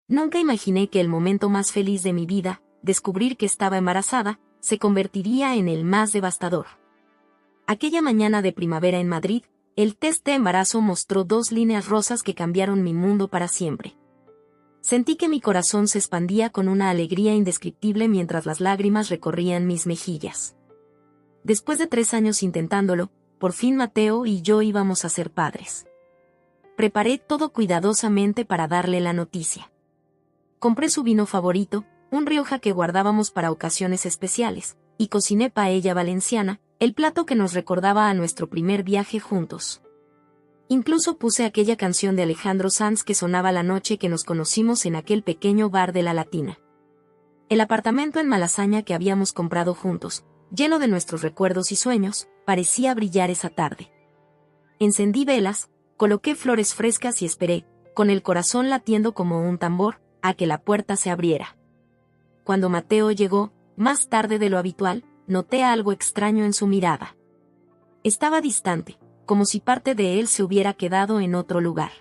Nunca imaginé que el momento más feliz de mi vida, descubrir que estaba embarazada, se convertiría en el más devastador. Aquella mañana de primavera en Madrid, el test de embarazo mostró 2 líneas rosas que cambiaron mi mundo para siempre. Sentí que mi corazón se expandía con una alegría indescriptible mientras las lágrimas recorrían mis mejillas. Después de 3 años intentándolo, por fin Mateo y yo íbamos a ser padres. Preparé todo cuidadosamente para darle la noticia. Compré su vino favorito, un Rioja que guardábamos para ocasiones especiales, y cociné paella valenciana, el plato que nos recordaba a nuestro primer viaje juntos. Incluso puse aquella canción de Alejandro Sanz que sonaba la noche que nos conocimos en aquel pequeño bar de La Latina. El apartamento en Malasaña que habíamos comprado juntos, lleno de nuestros recuerdos y sueños, parecía brillar esa tarde. Encendí velas, coloqué flores frescas y esperé, con el corazón latiendo como un tambor, a que la puerta se abriera. Cuando Mateo llegó, más tarde de lo habitual, noté algo extraño en su mirada. Estaba distante, como si parte de él se hubiera quedado en otro lugar.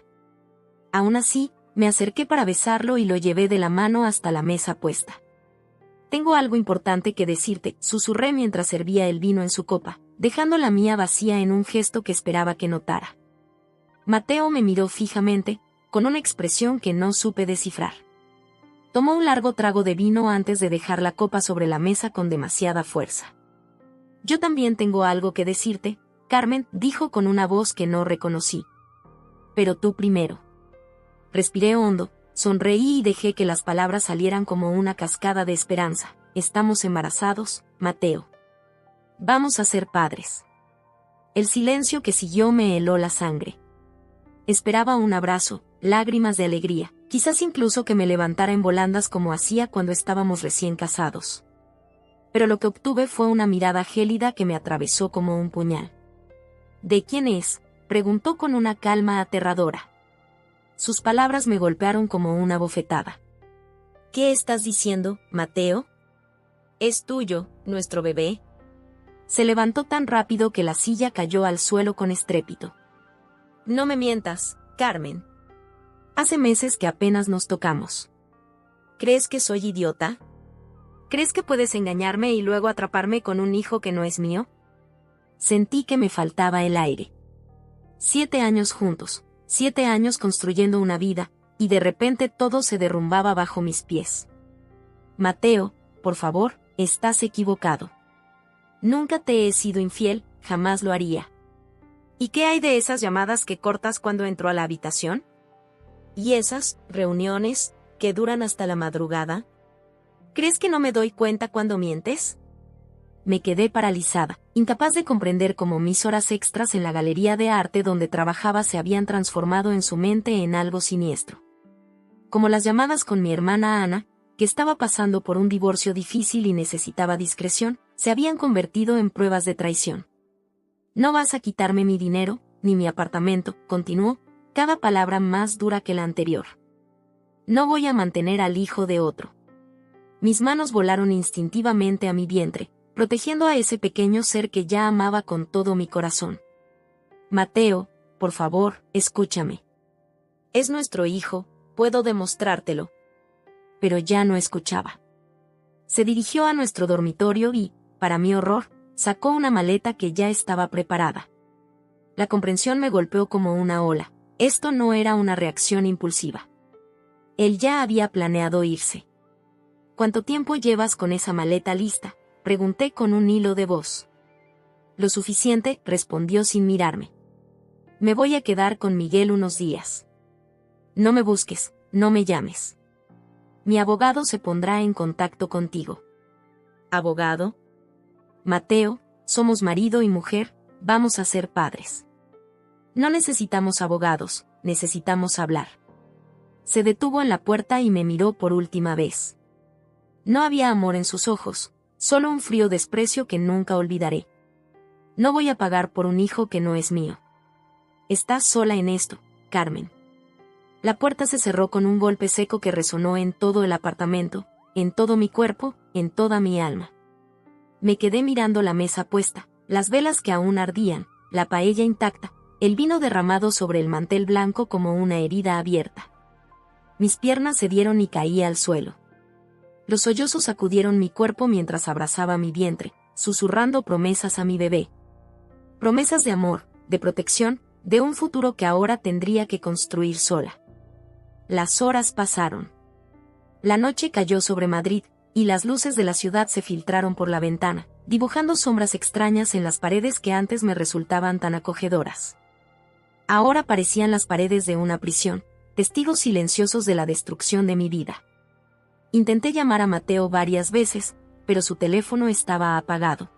Aún así, me acerqué para besarlo y lo llevé de la mano hasta la mesa puesta. «Tengo algo importante que decirte», susurré mientras servía el vino en su copa, dejando la mía vacía en un gesto que esperaba que notara. Mateo me miró fijamente, con una expresión que no supe descifrar. Tomó un largo trago de vino antes de dejar la copa sobre la mesa con demasiada fuerza. «Yo también tengo algo que decirte, Carmen», dijo con una voz que no reconocí. «Pero tú primero». Respiré hondo, sonreí y dejé que las palabras salieran como una cascada de esperanza. «Estamos embarazados, Mateo. Vamos a ser padres». El silencio que siguió me heló la sangre. Esperaba un abrazo, lágrimas de alegría, quizás incluso que me levantara en volandas como hacía cuando estábamos recién casados. Pero lo que obtuve fue una mirada gélida que me atravesó como un puñal. «¿De quién es?», preguntó con una calma aterradora. Sus palabras me golpearon como una bofetada. «¿Qué estás diciendo, Mateo? ¿Es tuyo, nuestro bebé?». Se levantó tan rápido que la silla cayó al suelo con estrépito. «No me mientas, Carmen. Hace meses que apenas nos tocamos. ¿Crees que soy idiota? ¿Crees que puedes engañarme y luego atraparme con un hijo que no es mío?». Sentí que me faltaba el aire. 7 años juntos, 7 años construyendo una vida, y de repente todo se derrumbaba bajo mis pies. «Mateo, por favor, estás equivocado. Nunca te he sido infiel, jamás lo haría». «¿Y qué hay de esas llamadas que cortas cuando entro a la habitación? ¿Y esas reuniones que duran hasta la madrugada? ¿Crees que no me doy cuenta cuando mientes?». Me quedé paralizada, incapaz de comprender cómo mis horas extras en la galería de arte donde trabajaba se habían transformado en su mente en algo siniestro. Como las llamadas con mi hermana Ana, que estaba pasando por un divorcio difícil y necesitaba discreción, se habían convertido en pruebas de traición. «No vas a quitarme mi dinero, ni mi apartamento», continuó, cada palabra más dura que la anterior. «No voy a mantener al hijo de otro». Mis manos volaron instintivamente a mi vientre, protegiendo a ese pequeño ser que ya amaba con todo mi corazón. «Mateo, por favor, escúchame. Es nuestro hijo, puedo demostrártelo». Pero ya no escuchaba. Se dirigió a nuestro dormitorio y, para mi horror, sacó una maleta que ya estaba preparada. La comprensión me golpeó como una ola. Esto no era una reacción impulsiva. Él ya había planeado irse. «¿Cuánto tiempo llevas con esa maleta lista?», pregunté con un hilo de voz. «Lo suficiente», respondió sin mirarme. «Me voy a quedar con Miguel unos días. No me busques, no me llames. Mi abogado se pondrá en contacto contigo». «¿Abogado?». «Mateo, somos marido y mujer, vamos a ser padres. No necesitamos abogados, necesitamos hablar». Se detuvo en la puerta y me miró por última vez. No había amor en sus ojos, solo un frío desprecio que nunca olvidaré. «No voy a pagar por un hijo que no es mío. Estás sola en esto, Carmen». La puerta se cerró con un golpe seco que resonó en todo el apartamento, en todo mi cuerpo, en toda mi alma. Me quedé mirando la mesa puesta, las velas que aún ardían, la paella intacta, el vino derramado sobre el mantel blanco como una herida abierta. Mis piernas cedieron y caí al suelo. Los sollozos sacudieron mi cuerpo mientras abrazaba mi vientre, susurrando promesas a mi bebé. Promesas de amor, de protección, de un futuro que ahora tendría que construir sola. Las horas pasaron. La noche cayó sobre Madrid, y las luces de la ciudad se filtraron por la ventana, dibujando sombras extrañas en las paredes que antes me resultaban tan acogedoras. Ahora parecían las paredes de una prisión, testigos silenciosos de la destrucción de mi vida. Intenté llamar a Mateo varias veces, pero su teléfono estaba apagado.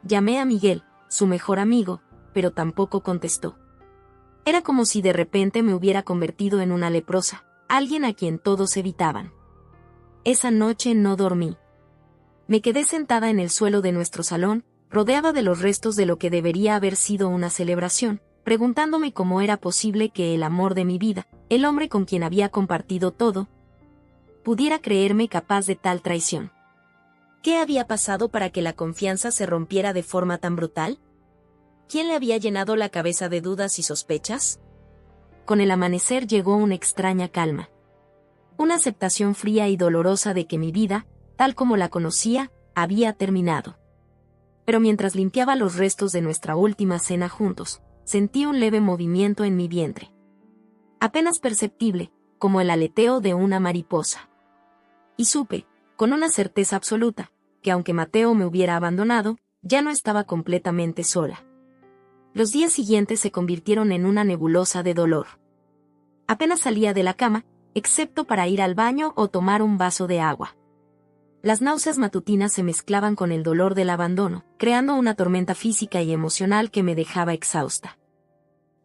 Llamé a Miguel, su mejor amigo, pero tampoco contestó. Era como si de repente me hubiera convertido en una leprosa, alguien a quien todos evitaban. Esa noche no dormí. Me quedé sentada en el suelo de nuestro salón, rodeada de los restos de lo que debería haber sido una celebración, preguntándome cómo era posible que el amor de mi vida, el hombre con quien había compartido todo, pudiera creerme capaz de tal traición. ¿Qué había pasado para que la confianza se rompiera de forma tan brutal? ¿Quién le había llenado la cabeza de dudas y sospechas? Con el amanecer llegó una extraña calma. Una aceptación fría y dolorosa de que mi vida, tal como la conocía, había terminado. Pero mientras limpiaba los restos de nuestra última cena juntos, sentí un leve movimiento en mi vientre. Apenas perceptible, como el aleteo de una mariposa. Y supe, con una certeza absoluta, que aunque Mateo me hubiera abandonado, ya no estaba completamente sola. Los días siguientes se convirtieron en una nebulosa de dolor. Apenas salía de la cama, excepto para ir al baño o tomar un vaso de agua. Las náuseas matutinas se mezclaban con el dolor del abandono, creando una tormenta física y emocional que me dejaba exhausta.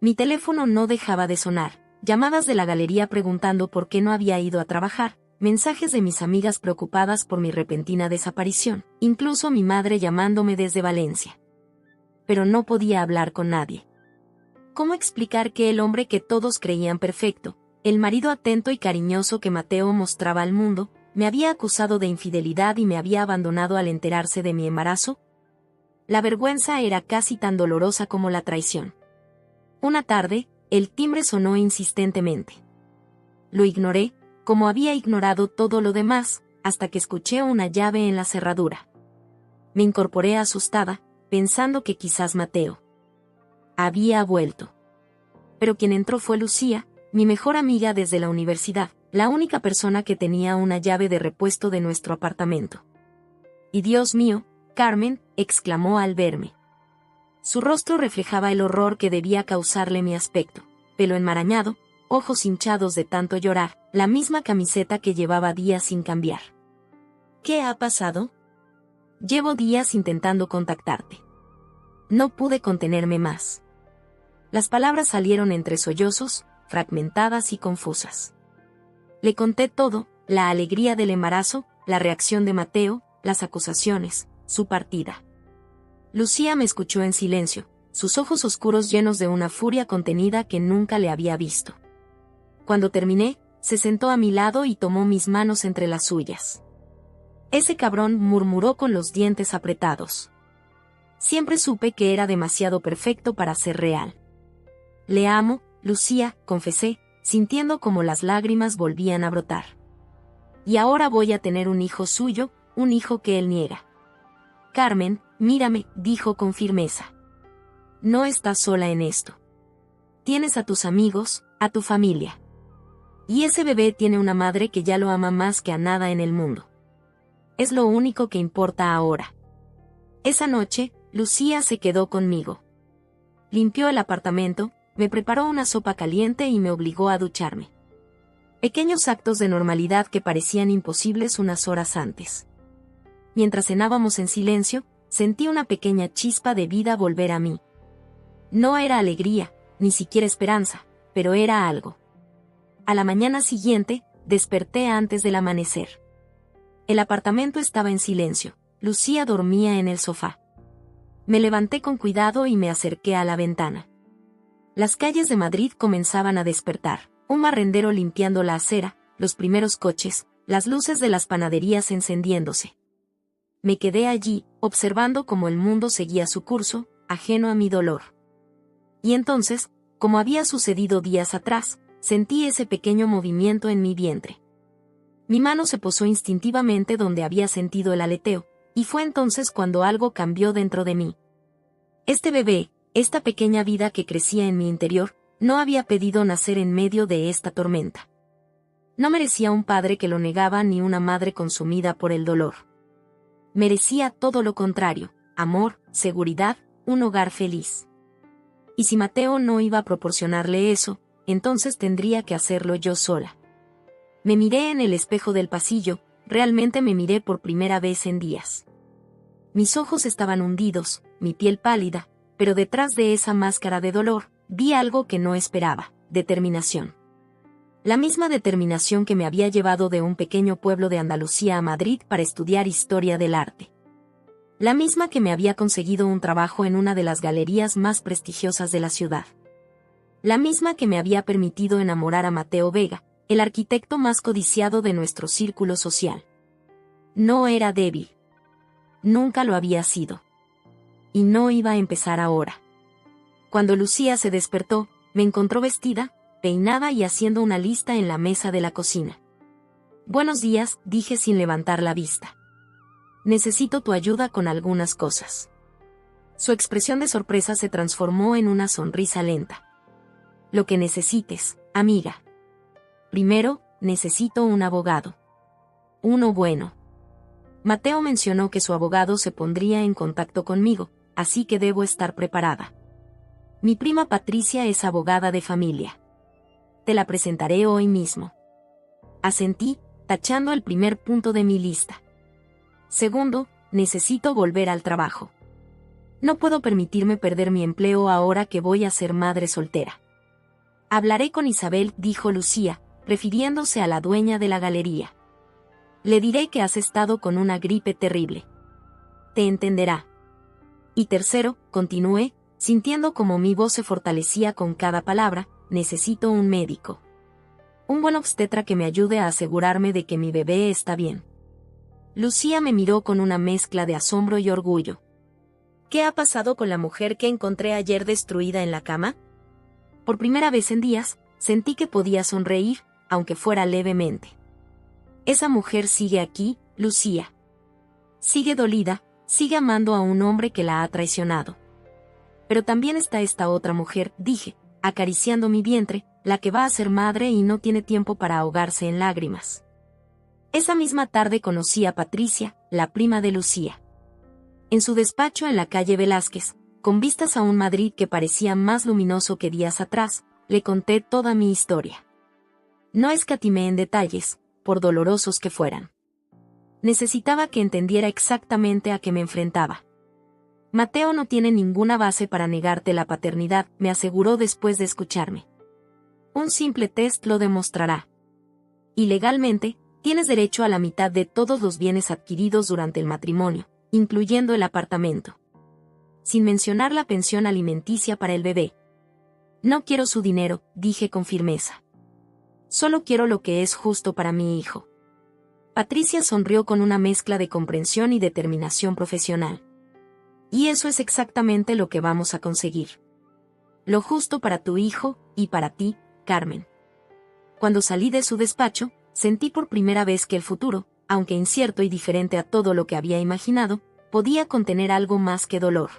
Mi teléfono no dejaba de sonar, llamadas de la galería preguntando por qué no había ido a trabajar, mensajes de mis amigas preocupadas por mi repentina desaparición, incluso mi madre llamándome desde Valencia. Pero no podía hablar con nadie. ¿Cómo explicar que el hombre que todos creían perfecto, el marido atento y cariñoso que Mateo mostraba al mundo, me había acusado de infidelidad y me había abandonado al enterarse de mi embarazo? La vergüenza era casi tan dolorosa como la traición. Una tarde, el timbre sonó insistentemente. Lo ignoré, como había ignorado todo lo demás, hasta que escuché una llave en la cerradura. Me incorporé asustada, pensando que quizás Mateo había vuelto. Pero quien entró fue Lucía, mi mejor amiga desde la universidad, la única persona que tenía una llave de repuesto de nuestro apartamento. «Y Dios mío, Carmen», exclamó al verme. Su rostro reflejaba el horror que debía causarle mi aspecto, pelo enmarañado, ojos hinchados de tanto llorar, la misma camiseta que llevaba días sin cambiar. «¿Qué ha pasado?» «Llevo días intentando contactarte. No pude contenerme más». Las palabras salieron entre sollozos, fragmentadas y confusas. Le conté todo, la alegría del embarazo, la reacción de Mateo, las acusaciones, su partida. Lucía me escuchó en silencio, sus ojos oscuros llenos de una furia contenida que nunca le había visto. Cuando terminé, se sentó a mi lado y tomó mis manos entre las suyas. «Ese cabrón», murmuró con los dientes apretados. Siempre supe que era demasiado perfecto para ser real. «Le amo, Lucía», confesé, sintiendo como las lágrimas volvían a brotar. «Y ahora voy a tener un hijo suyo, un hijo que él niega». «Carmen, mírame», dijo con firmeza. «No estás sola en esto. Tienes a tus amigos, a tu familia. Y ese bebé tiene una madre que ya lo ama más que a nada en el mundo. Es lo único que importa ahora». Esa noche, Lucía se quedó conmigo. Limpió el apartamento, me preparó una sopa caliente y me obligó a ducharme. Pequeños actos de normalidad que parecían imposibles unas horas antes. Mientras cenábamos en silencio, sentí una pequeña chispa de vida volver a mí. No era alegría, ni siquiera esperanza, pero era algo. A la mañana siguiente, desperté antes del amanecer. El apartamento estaba en silencio, Lucía dormía en el sofá. Me levanté con cuidado y me acerqué a la ventana. Las calles de Madrid comenzaban a despertar, un barrendero limpiando la acera, los primeros coches, las luces de las panaderías encendiéndose. Me quedé allí, observando cómo el mundo seguía su curso, ajeno a mi dolor. Y entonces, como había sucedido días atrás, sentí ese pequeño movimiento en mi vientre. Mi mano se posó instintivamente donde había sentido el aleteo, y fue entonces cuando algo cambió dentro de mí. Este bebé, esta pequeña vida que crecía en mi interior, no había pedido nacer en medio de esta tormenta. No merecía un padre que lo negaba ni una madre consumida por el dolor. Merecía todo lo contrario, amor, seguridad, un hogar feliz. Y si Mateo no iba a proporcionarle eso, entonces tendría que hacerlo yo sola. Me miré en el espejo del pasillo, realmente me miré por primera vez en días. Mis ojos estaban hundidos, mi piel pálida, pero detrás de esa máscara de dolor, vi algo que no esperaba: determinación. La misma determinación que me había llevado de un pequeño pueblo de Andalucía a Madrid para estudiar historia del arte. La misma que me había conseguido un trabajo en una de las galerías más prestigiosas de la ciudad. La misma que me había permitido enamorar a Mateo Vega, el arquitecto más codiciado de nuestro círculo social. No era débil. Nunca lo había sido. Y no iba a empezar ahora. Cuando Lucía se despertó, me encontró vestida, peinada y haciendo una lista en la mesa de la cocina. «Buenos días», dije sin levantar la vista. «Necesito tu ayuda con algunas cosas». Su expresión de sorpresa se transformó en una sonrisa lenta. «Lo que necesites, amiga. Primero, necesito un abogado. Uno bueno. Mateo mencionó que su abogado se pondría en contacto conmigo, así que debo estar preparada. Mi prima Patricia es abogada de familia. Te la presentaré hoy mismo». Asentí, tachando el primer punto de mi lista. Segundo, necesito volver al trabajo. No puedo permitirme perder mi empleo ahora que voy a ser madre soltera. Hablaré con Isabel, dijo Lucía, refiriéndose a la dueña de la galería. Le diré que has estado con una gripe terrible. Te entenderá. Y tercero, continué, sintiendo como mi voz se fortalecía con cada palabra, necesito un médico. Un buen obstetra que me ayude a asegurarme de que mi bebé está bien. Lucía me miró con una mezcla de asombro y orgullo. ¿Qué ha pasado con la mujer que encontré ayer destruida en la cama? Por primera vez en días, sentí que podía sonreír, aunque fuera levemente. Esa mujer sigue aquí, Lucía. Sigue dolida, sigue amando a un hombre que la ha traicionado. Pero también está esta otra mujer, dije, acariciando mi vientre, la que va a ser madre y no tiene tiempo para ahogarse en lágrimas. Esa misma tarde conocí a Patricia, la prima de Lucía. En su despacho en la calle Velázquez, con vistas a un Madrid que parecía más luminoso que días atrás, le conté toda mi historia. No escatimé en detalles, por dolorosos que fueran. Necesitaba que entendiera exactamente a qué me enfrentaba. Mateo no tiene ninguna base para negarte la paternidad, me aseguró después de escucharme. Un simple test lo demostrará. Y legalmente, tienes derecho a la mitad de todos los bienes adquiridos durante el matrimonio, incluyendo el apartamento. Sin mencionar la pensión alimenticia para el bebé. No quiero su dinero, dije con firmeza. Solo quiero lo que es justo para mi hijo. Patricia sonrió con una mezcla de comprensión y determinación profesional. Y eso es exactamente lo que vamos a conseguir. Lo justo para tu hijo, y para ti, Carmen. Cuando salí de su despacho, sentí por primera vez que el futuro, aunque incierto y diferente a todo lo que había imaginado, podía contener algo más que dolor.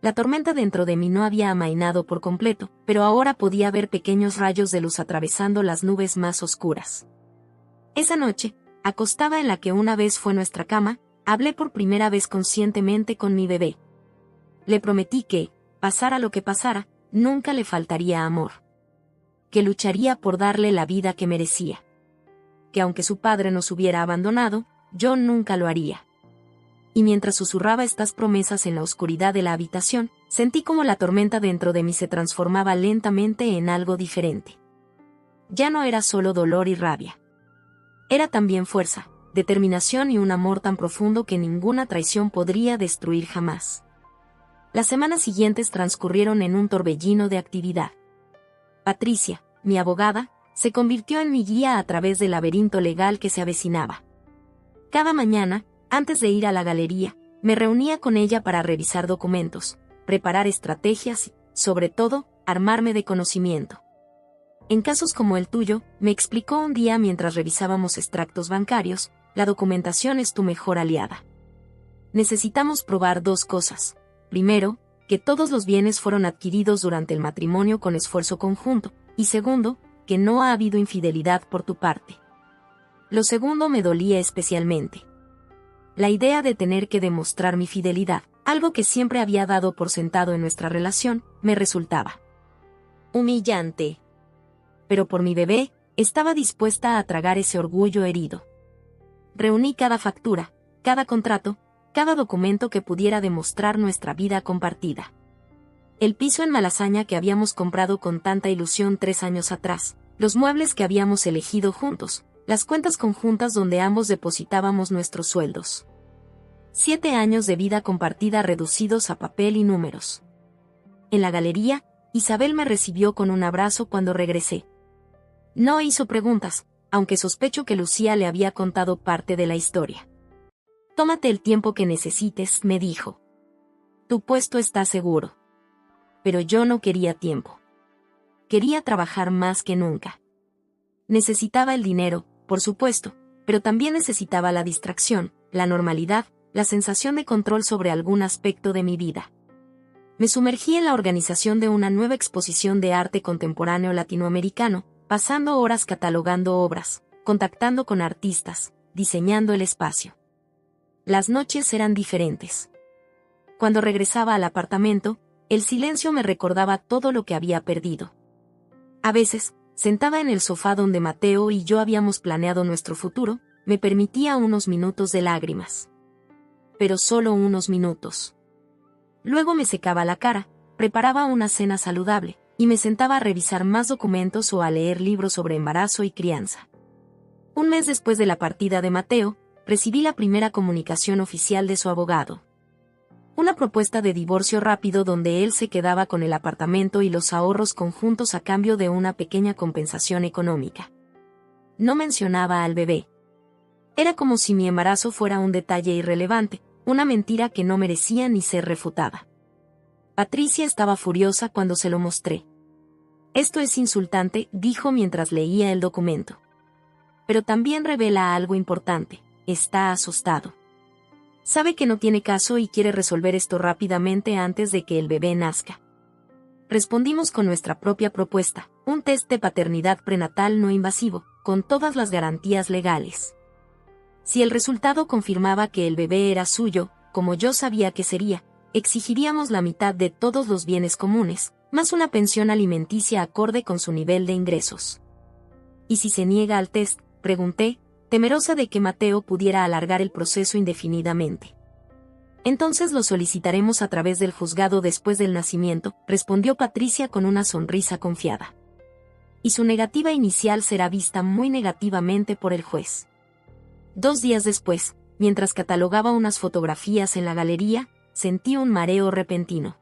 La tormenta dentro de mí no había amainado por completo, pero ahora podía ver pequeños rayos de luz atravesando las nubes más oscuras. Esa noche, acostada en la que una vez fue nuestra cama, hablé por primera vez conscientemente con mi bebé. Le prometí que, pasara lo que pasara, nunca le faltaría amor. Que lucharía por darle la vida que merecía. Que aunque su padre nos hubiera abandonado, yo nunca lo haría. Y mientras susurraba estas promesas en la oscuridad de la habitación, sentí como la tormenta dentro de mí se transformaba lentamente en algo diferente. Ya no era solo dolor y rabia. Era también fuerza, determinación y un amor tan profundo que ninguna traición podría destruir jamás. Las semanas siguientes transcurrieron en un torbellino de actividad. Patricia, mi abogada, se convirtió en mi guía a través del laberinto legal que se avecinaba. Cada mañana, antes de ir a la galería, me reunía con ella para revisar documentos, preparar estrategias y, sobre todo, armarme de conocimiento. En casos como el tuyo, me explicó un día mientras revisábamos extractos bancarios, la documentación es tu mejor aliada. Necesitamos probar dos cosas. Primero, que todos los bienes fueron adquiridos durante el matrimonio con esfuerzo conjunto, y segundo, que no ha habido infidelidad por tu parte. Lo segundo me dolía especialmente. La idea de tener que demostrar mi fidelidad, algo que siempre había dado por sentado en nuestra relación, me resultaba humillante. Pero por mi bebé, estaba dispuesta a tragar ese orgullo herido. Reuní cada factura, cada contrato, cada documento que pudiera demostrar nuestra vida compartida. El piso en Malasaña que habíamos comprado con tanta ilusión 3 años atrás, los muebles que habíamos elegido juntos, las cuentas conjuntas donde ambos depositábamos nuestros sueldos. 7 años de vida compartida reducidos a papel y números. En la galería, Isabel me recibió con un abrazo cuando regresé. No hizo preguntas, aunque sospecho que Lucía le había contado parte de la historia. Tómate el tiempo que necesites, me dijo. Tu puesto está seguro. Pero yo no quería tiempo. Quería trabajar más que nunca. Necesitaba el dinero, por supuesto, pero también necesitaba la distracción, la normalidad, la sensación de control sobre algún aspecto de mi vida. Me sumergí en la organización de una nueva exposición de arte contemporáneo latinoamericano, pasando horas catalogando obras, contactando con artistas, diseñando el espacio. Las noches eran diferentes. Cuando regresaba al apartamento, el silencio me recordaba todo lo que había perdido. A veces, sentada en el sofá donde Mateo y yo habíamos planeado nuestro futuro, me permitía unos minutos de lágrimas. Pero solo unos minutos. Luego me secaba la cara, preparaba una cena saludable, y me sentaba a revisar más documentos o a leer libros sobre embarazo y crianza. Un mes después de la partida de Mateo, recibí la primera comunicación oficial de su abogado. Una propuesta de divorcio rápido donde él se quedaba con el apartamento y los ahorros conjuntos a cambio de una pequeña compensación económica. No mencionaba al bebé. Era como si mi embarazo fuera un detalle irrelevante, una mentira que no merecía ni ser refutada. Patricia estaba furiosa cuando se lo mostré. Esto es insultante, dijo mientras leía el documento. Pero también revela algo importante, está asustado. Sabe que no tiene caso y quiere resolver esto rápidamente antes de que el bebé nazca. Respondimos con nuestra propia propuesta, un test de paternidad prenatal no invasivo, con todas las garantías legales. Si el resultado confirmaba que el bebé era suyo, como yo sabía que sería, exigiríamos la mitad de todos los bienes comunes, más una pensión alimenticia acorde con su nivel de ingresos. ¿Y si se niega al test?, pregunté, temerosa de que Mateo pudiera alargar el proceso indefinidamente. Entonces lo solicitaremos a través del juzgado después del nacimiento, respondió Patricia con una sonrisa confiada. Y su negativa inicial será vista muy negativamente por el juez. 2 días después, mientras catalogaba unas fotografías en la galería, sentí un mareo repentino.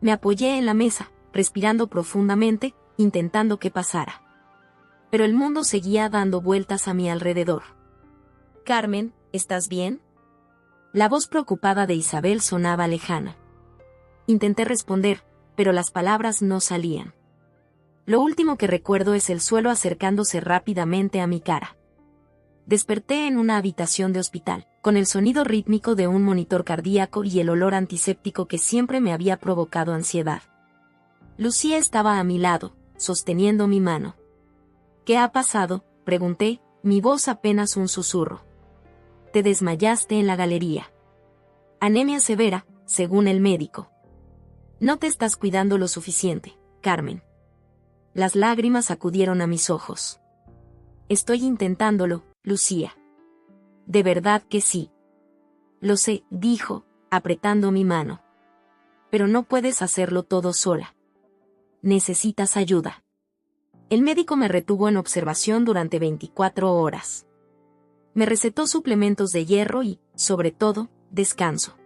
Me apoyé en la mesa, respirando profundamente, intentando que pasara. Pero el mundo seguía dando vueltas a mi alrededor. Carmen, ¿estás bien? La voz preocupada de Isabel sonaba lejana. Intenté responder, pero las palabras no salían. Lo último que recuerdo es el suelo acercándose rápidamente a mi cara. Desperté en una habitación de hospital, con el sonido rítmico de un monitor cardíaco y el olor antiséptico que siempre me había provocado ansiedad. Lucía estaba a mi lado, sosteniendo mi mano. ¿Qué ha pasado?, pregunté, mi voz apenas un susurro. Te desmayaste en la galería. Anemia severa, según el médico. No te estás cuidando lo suficiente, Carmen. Las lágrimas acudieron a mis ojos. Estoy intentándolo, Lucía. De verdad que sí. Lo sé, dijo, apretando mi mano. Pero no puedes hacerlo todo sola. Necesitas ayuda. El médico me retuvo en observación durante 24 horas. Me recetó suplementos de hierro y, sobre todo, descanso.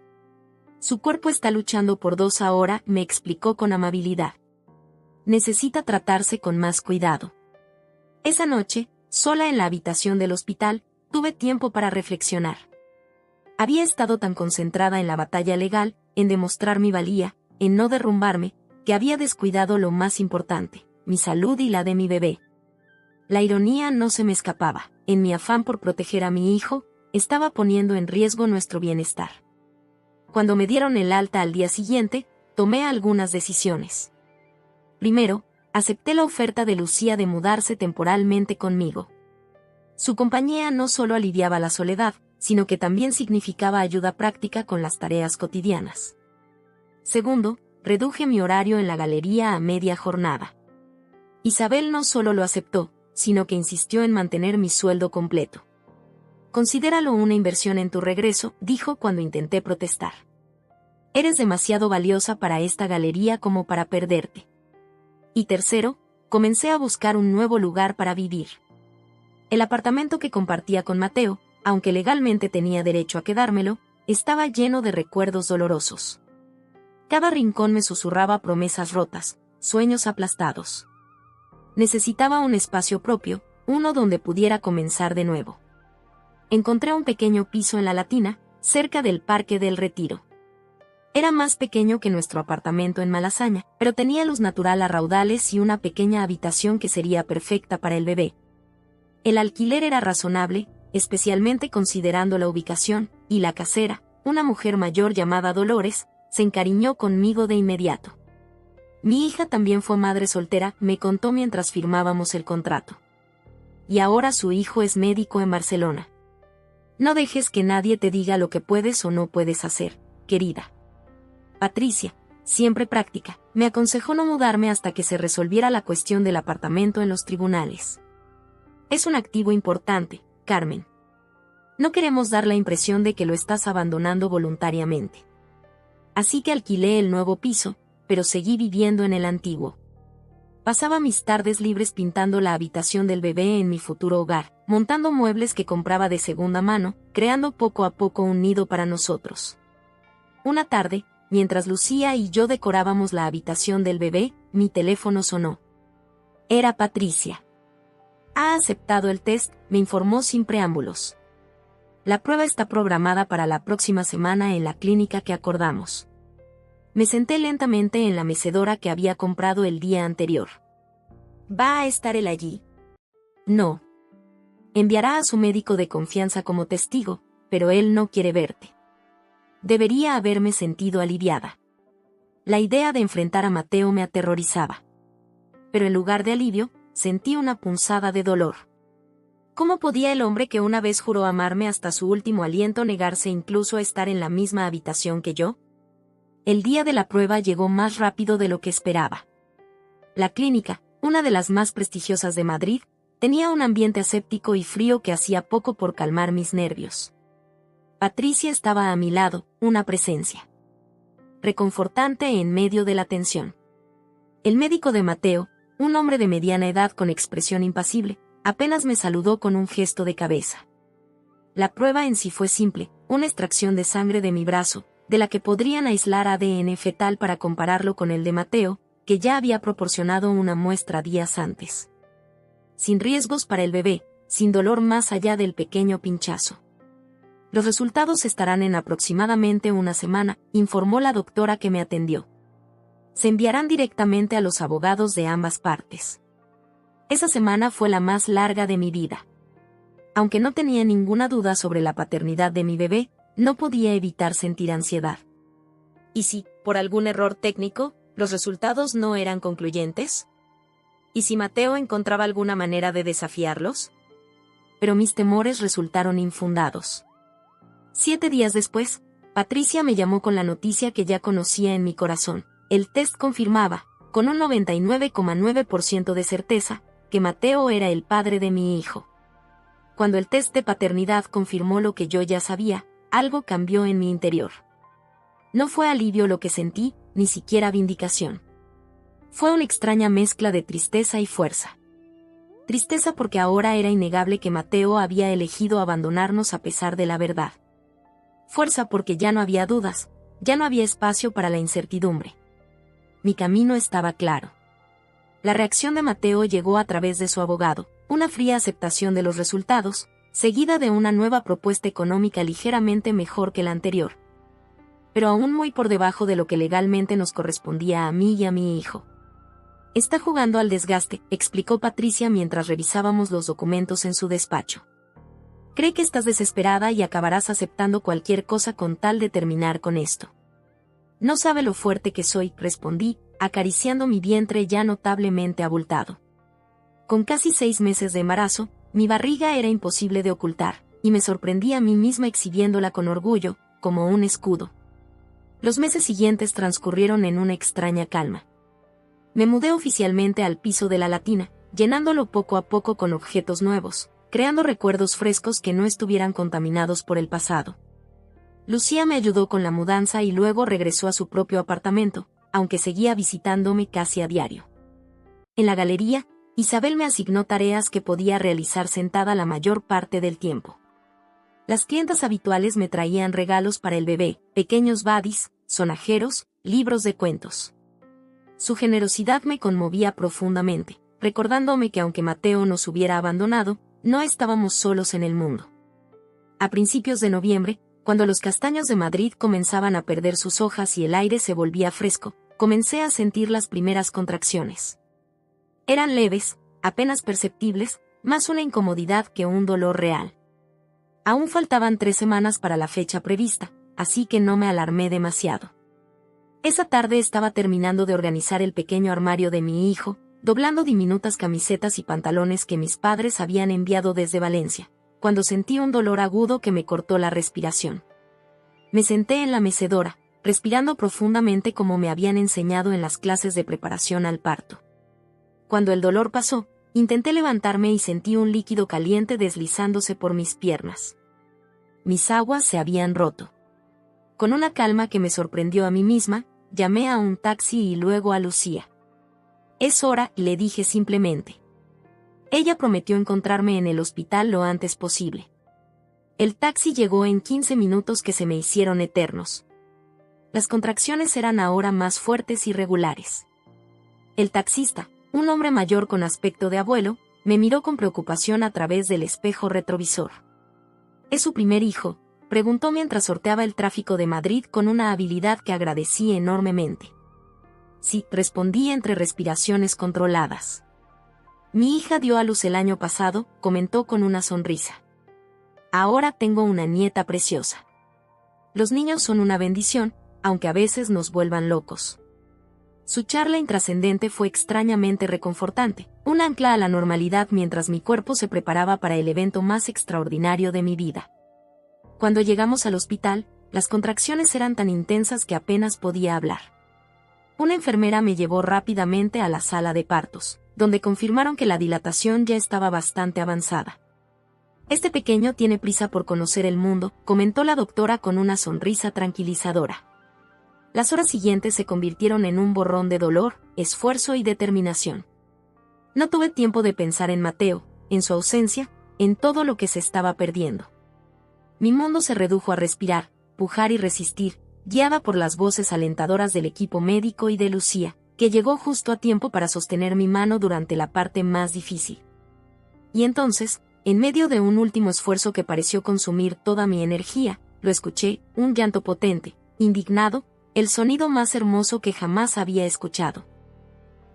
Su cuerpo está luchando por 2 ahora, me explicó con amabilidad. Necesita tratarse con más cuidado. Esa noche, sola en la habitación del hospital, tuve tiempo para reflexionar. Había estado tan concentrada en la batalla legal, en demostrar mi valía, en no derrumbarme, que había descuidado lo más importante, mi salud y la de mi bebé. La ironía no se me escapaba. En mi afán por proteger a mi hijo, estaba poniendo en riesgo nuestro bienestar. Cuando me dieron el alta al día siguiente, tomé algunas decisiones. Primero, acepté la oferta de Lucía de mudarse temporalmente conmigo. Su compañía no solo aliviaba la soledad, sino que también significaba ayuda práctica con las tareas cotidianas. Segundo, reduje mi horario en la galería a media jornada. Isabel no solo lo aceptó, sino que insistió en mantener mi sueldo completo. Considéralo una inversión en tu regreso, dijo cuando intenté protestar. Eres demasiado valiosa para esta galería como para perderte. Y tercero, comencé a buscar un nuevo lugar para vivir. El apartamento que compartía con Mateo, aunque legalmente tenía derecho a quedármelo, estaba lleno de recuerdos dolorosos. Cada rincón me susurraba promesas rotas, sueños aplastados. Necesitaba un espacio propio, uno donde pudiera comenzar de nuevo. Encontré un pequeño piso en La Latina, cerca del Parque del Retiro. Era más pequeño que nuestro apartamento en Malasaña, pero tenía luz natural a raudales y una pequeña habitación que sería perfecta para el bebé. El alquiler era razonable, especialmente considerando la ubicación, y la casera, una mujer mayor llamada Dolores, se encariñó conmigo de inmediato. Mi hija también fue madre soltera, me contó mientras firmábamos el contrato. Y ahora su hijo es médico en Barcelona. No dejes que nadie te diga lo que puedes o no puedes hacer, querida. Patricia, siempre práctica, me aconsejó no mudarme hasta que se resolviera la cuestión del apartamento en los tribunales. Es un activo importante, Carmen. No queremos dar la impresión de que lo estás abandonando voluntariamente. Así que alquilé el nuevo piso, pero seguí viviendo en el antiguo. Pasaba mis tardes libres pintando la habitación del bebé en mi futuro hogar, montando muebles que compraba de segunda mano, creando poco a poco un nido para nosotros. Una tarde, mientras Lucía y yo decorábamos la habitación del bebé, mi teléfono sonó. Era Patricia. Ha aceptado el test, me informó sin preámbulos. La prueba está programada para la próxima semana en la clínica que acordamos. Me senté lentamente en la mecedora que había comprado el día anterior. ¿Va a estar él allí? No. Enviará a su médico de confianza como testigo, pero él no quiere verte. Debería haberme sentido aliviada. La idea de enfrentar a Mateo me aterrorizaba. Pero en lugar de alivio, sentí una punzada de dolor. ¿Cómo podía el hombre que una vez juró amarme hasta su último aliento negarse incluso a estar en la misma habitación que yo? El día de la prueba llegó más rápido de lo que esperaba. La clínica, una de las más prestigiosas de Madrid, tenía un ambiente aséptico y frío que hacía poco por calmar mis nervios. Patricia estaba a mi lado, una presencia reconfortante en medio de la tensión. El médico de Mateo, un hombre de mediana edad con expresión impasible, apenas me saludó con un gesto de cabeza. La prueba en sí fue simple, una extracción de sangre de mi brazo, de la que podrían aislar ADN fetal para compararlo con el de Mateo, que ya había proporcionado una muestra días antes. Sin riesgos para el bebé, sin dolor más allá del pequeño pinchazo. Los resultados estarán en aproximadamente una semana, informó la doctora que me atendió. Se enviarán directamente a los abogados de ambas partes. Esa semana fue la más larga de mi vida. Aunque no tenía ninguna duda sobre la paternidad de mi bebé, no podía evitar sentir ansiedad. ¿Y si, por algún error técnico, los resultados no eran concluyentes? ¿Y si Mateo encontraba alguna manera de desafiarlos? Pero mis temores resultaron infundados. 7 días después, Patricia me llamó con la noticia que ya conocía en mi corazón. El test confirmaba, con un 99,9% de certeza, que Mateo era el padre de mi hijo. Cuando el test de paternidad confirmó lo que yo ya sabía, algo cambió en mi interior. No fue alivio lo que sentí, ni siquiera vindicación. Fue una extraña mezcla de tristeza y fuerza. Tristeza porque ahora era innegable que Mateo había elegido abandonarnos a pesar de la verdad. Fuerza porque ya no había dudas, ya no había espacio para la incertidumbre. Mi camino estaba claro. La reacción de Mateo llegó a través de su abogado, una fría aceptación de los resultados, seguida de una nueva propuesta económica ligeramente mejor que la anterior. Pero aún muy por debajo de lo que legalmente nos correspondía a mí y a mi hijo. Está jugando al desgaste, explicó Patricia mientras revisábamos los documentos en su despacho. Cree que estás desesperada y acabarás aceptando cualquier cosa con tal de terminar con esto. No sabe lo fuerte que soy, respondí, acariciando mi vientre ya notablemente abultado. Con casi 6 meses de embarazo, mi barriga era imposible de ocultar, y me sorprendí a mí misma exhibiéndola con orgullo, como un escudo. Los meses siguientes transcurrieron en una extraña calma. Me mudé oficialmente al piso de la Latina, llenándolo poco a poco con objetos nuevos, creando recuerdos frescos que no estuvieran contaminados por el pasado. Lucía me ayudó con la mudanza y luego regresó a su propio apartamento, aunque seguía visitándome casi a diario. En la galería, Isabel me asignó tareas que podía realizar sentada la mayor parte del tiempo. Las clientas habituales me traían regalos para el bebé, pequeños badis, sonajeros, libros de cuentos. Su generosidad me conmovía profundamente, recordándome que aunque Mateo nos hubiera abandonado, no estábamos solos en el mundo. A principios de noviembre, cuando los castaños de Madrid comenzaban a perder sus hojas y el aire se volvía fresco, comencé a sentir las primeras contracciones. Eran leves, apenas perceptibles, más una incomodidad que un dolor real. Aún faltaban 3 semanas para la fecha prevista, así que no me alarmé demasiado. Esa tarde estaba terminando de organizar el pequeño armario de mi hijo, doblando diminutas camisetas y pantalones que mis padres habían enviado desde Valencia, cuando sentí un dolor agudo que me cortó la respiración. Me senté en la mecedora, respirando profundamente como me habían enseñado en las clases de preparación al parto. Cuando el dolor pasó, intenté levantarme y sentí un líquido caliente deslizándose por mis piernas. Mis aguas se habían roto. Con una calma que me sorprendió a mí misma, llamé a un taxi y luego a Lucía. «Es hora», le dije simplemente. Ella prometió encontrarme en el hospital lo antes posible. El taxi llegó en 15 minutos que se me hicieron eternos. Las contracciones eran ahora más fuertes y regulares. El taxista, un hombre mayor con aspecto de abuelo, me miró con preocupación a través del espejo retrovisor. «¿Es su primer hijo?», preguntó mientras sorteaba el tráfico de Madrid con una habilidad que agradecí enormemente. «Sí», respondí entre respiraciones controladas. «Mi hija dio a luz el año pasado», comentó con una sonrisa. «Ahora tengo una nieta preciosa. Los niños son una bendición, aunque a veces nos vuelvan locos». Su charla intrascendente fue extrañamente reconfortante, un ancla a la normalidad mientras mi cuerpo se preparaba para el evento más extraordinario de mi vida. Cuando llegamos al hospital, las contracciones eran tan intensas que apenas podía hablar. Una enfermera me llevó rápidamente a la sala de partos, donde confirmaron que la dilatación ya estaba bastante avanzada. «Este pequeño tiene prisa por conocer el mundo», comentó la doctora con una sonrisa tranquilizadora. Las horas siguientes se convirtieron en un borrón de dolor, esfuerzo y determinación. No tuve tiempo de pensar en Mateo, en su ausencia, en todo lo que se estaba perdiendo. Mi mundo se redujo a respirar, pujar y resistir, guiada por las voces alentadoras del equipo médico y de Lucía, que llegó justo a tiempo para sostener mi mano durante la parte más difícil. Y entonces, en medio de un último esfuerzo que pareció consumir toda mi energía, lo escuché, un llanto potente, indignado, el sonido más hermoso que jamás había escuchado.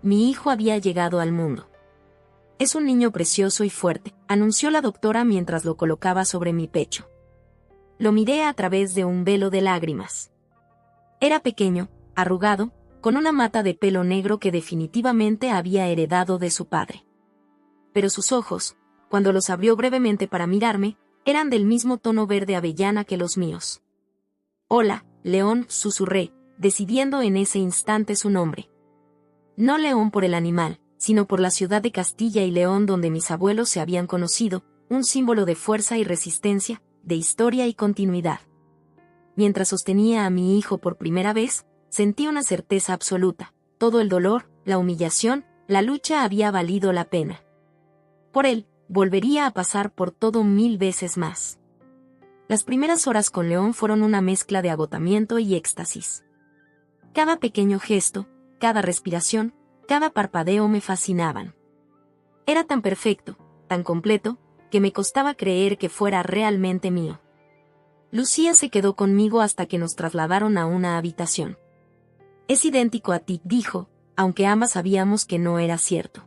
Mi hijo había llegado al mundo. «Es un niño precioso y fuerte», anunció la doctora mientras lo colocaba sobre mi pecho. Lo miré a través de un velo de lágrimas. Era pequeño, arrugado, con una mata de pelo negro que definitivamente había heredado de su padre. Pero sus ojos, cuando los abrió brevemente para mirarme, eran del mismo tono verde avellana que los míos. «Hola, León», susurré, decidiendo en ese instante su nombre. No León por el animal, sino por la ciudad de Castilla y León donde mis abuelos se habían conocido, un símbolo de fuerza y resistencia, de historia y continuidad. Mientras sostenía a mi hijo por primera vez, sentí una certeza absoluta: todo el dolor, la humillación, la lucha había valido la pena. Por él, volvería a pasar por todo 1000 veces más. Las primeras horas con León fueron una mezcla de agotamiento y éxtasis. Cada pequeño gesto, cada respiración, cada parpadeo me fascinaban. Era tan perfecto, tan completo, que me costaba creer que fuera realmente mío. Lucía se quedó conmigo hasta que nos trasladaron a una habitación. «Es idéntico a ti», dijo, aunque ambas sabíamos que no era cierto.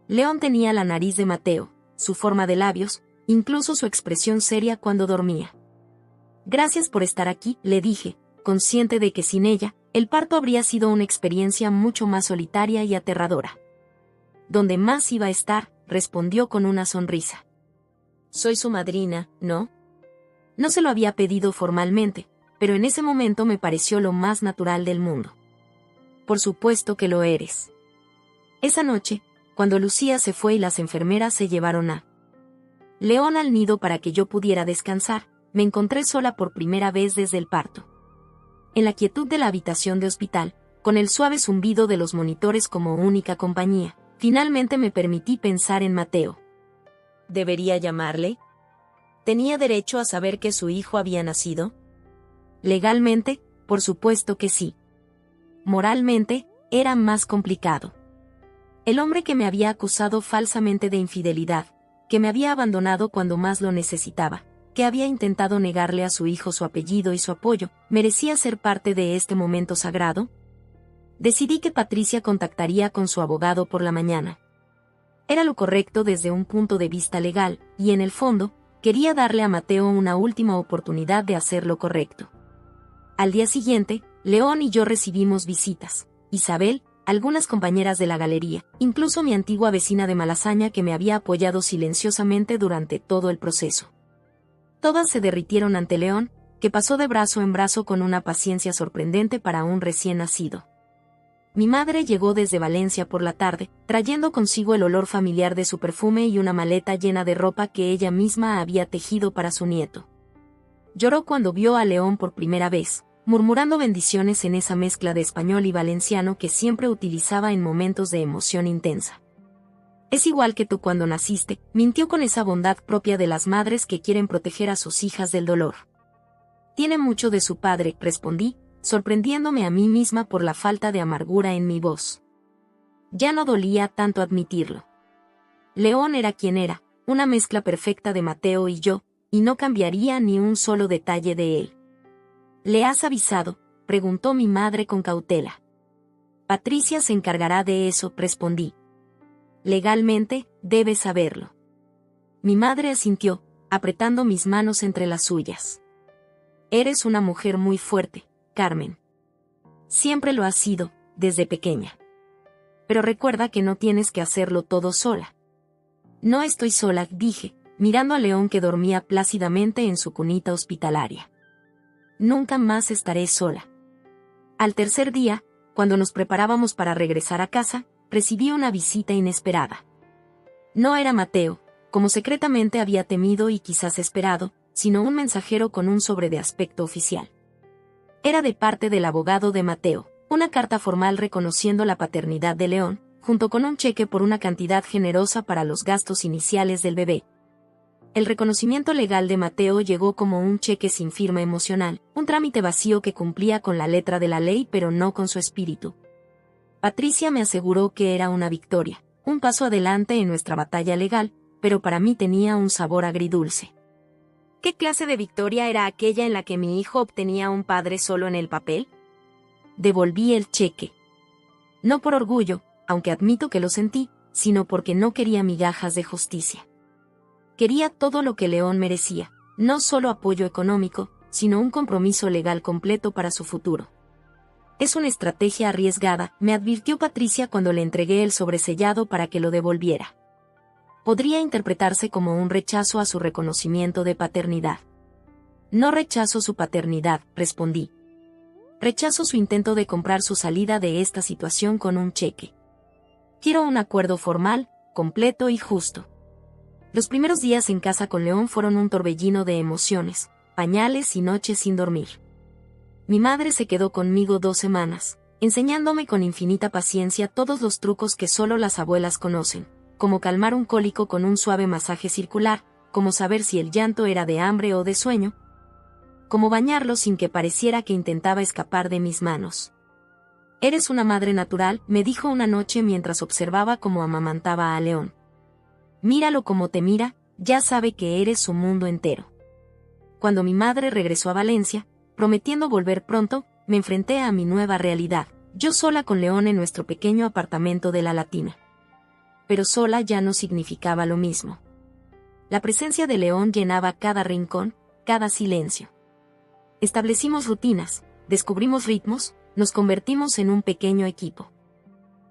León tenía la nariz de Mateo, su forma de labios, incluso su expresión seria cuando dormía. Gracias por estar aquí, le dije, consciente de que sin ella, el parto habría sido una experiencia mucho más solitaria y aterradora. Donde más iba a estar, respondió con una sonrisa. Soy su madrina, ¿no? No se lo había pedido formalmente, pero en ese momento me pareció lo más natural del mundo. Por supuesto que lo eres. Esa noche, cuando Lucía se fue y las enfermeras se llevaron a León al nido para que yo pudiera descansar, me encontré sola por primera vez desde el parto. En la quietud de la habitación de hospital, con el suave zumbido de los monitores como única compañía, finalmente me permití pensar en Mateo. ¿Debería llamarle? ¿Tenía derecho a saber que su hijo había nacido? Legalmente, por supuesto que sí. Moralmente, era más complicado. El hombre que me había acusado falsamente de infidelidad, que me había abandonado cuando más lo necesitaba, que había intentado negarle a su hijo su apellido y su apoyo, ¿merecía ser parte de este momento sagrado? Decidí que Patricia contactaría con su abogado por la mañana. Era lo correcto desde un punto de vista legal, y en el fondo, quería darle a Mateo una última oportunidad de hacer lo correcto. Al día siguiente, León y yo recibimos visitas. Isabel, algunas compañeras de la galería, incluso mi antigua vecina de Malasaña que me había apoyado silenciosamente durante todo el proceso. Todas se derritieron ante León, que pasó de brazo en brazo con una paciencia sorprendente para un recién nacido. Mi madre llegó desde Valencia por la tarde, trayendo consigo el olor familiar de su perfume y una maleta llena de ropa que ella misma había tejido para su nieto. Lloró cuando vio a León por primera vez, murmurando bendiciones en esa mezcla de español y valenciano que siempre utilizaba en momentos de emoción intensa. Es igual que tú cuando naciste, mintió con esa bondad propia de las madres que quieren proteger a sus hijas del dolor. Tiene mucho de su padre, respondí, sorprendiéndome a mí misma por la falta de amargura en mi voz. Ya no dolía tanto admitirlo. León era quien era, una mezcla perfecta de Mateo y yo, y no cambiaría ni un solo detalle de él. ¿Le has avisado?, preguntó mi madre con cautela. Patricia se encargará de eso, respondí. Legalmente, debes saberlo. Mi madre asintió, apretando mis manos entre las suyas. Eres una mujer muy fuerte, Carmen. Siempre lo has sido, desde pequeña. Pero recuerda que no tienes que hacerlo todo sola. No estoy sola, dije, mirando a León que dormía plácidamente en su cunita hospitalaria. Nunca más estaré sola. Al tercer día, cuando nos preparábamos para regresar a casa, recibí una visita inesperada. No era Mateo, como secretamente había temido y quizás esperado, sino un mensajero con un sobre de aspecto oficial. Era de parte del abogado de Mateo, una carta formal reconociendo la paternidad de León, junto con un cheque por una cantidad generosa para los gastos iniciales del bebé. El reconocimiento legal de Mateo llegó como un cheque sin firma emocional, un trámite vacío que cumplía con la letra de la ley pero no con su espíritu. Patricia me aseguró que era una victoria, un paso adelante en nuestra batalla legal, pero para mí tenía un sabor agridulce. ¿Qué clase de victoria era aquella en la que mi hijo obtenía un padre solo en el papel? Devolví el cheque. No por orgullo, aunque admito que lo sentí, sino porque no quería migajas de justicia. Quería todo lo que León merecía, no solo apoyo económico, sino un compromiso legal completo para su futuro. Es una estrategia arriesgada, me advirtió Patricia cuando le entregué el sobresellado para que lo devolviera. Podría interpretarse como un rechazo a su reconocimiento de paternidad. No rechazo su paternidad, respondí. Rechazo su intento de comprar su salida de esta situación con un cheque. Quiero un acuerdo formal, completo y justo. Los primeros días en casa con León fueron un torbellino de emociones, pañales y noches sin dormir. Mi madre se quedó conmigo 2 semanas, enseñándome con infinita paciencia todos los trucos que solo las abuelas conocen, como calmar un cólico con un suave masaje circular, como saber si el llanto era de hambre o de sueño, como bañarlo sin que pareciera que intentaba escapar de mis manos. Eres una madre natural, me dijo una noche mientras observaba cómo amamantaba a León. Míralo como te mira, ya sabe que eres su mundo entero. Cuando mi madre regresó a Valencia, prometiendo volver pronto, me enfrenté a mi nueva realidad, Yo sola con León en nuestro pequeño apartamento de la Latina. Pero sola ya no significaba lo mismo. La presencia de León llenaba cada rincón, cada silencio. Establecimos rutinas, descubrimos ritmos, nos convertimos en un pequeño equipo.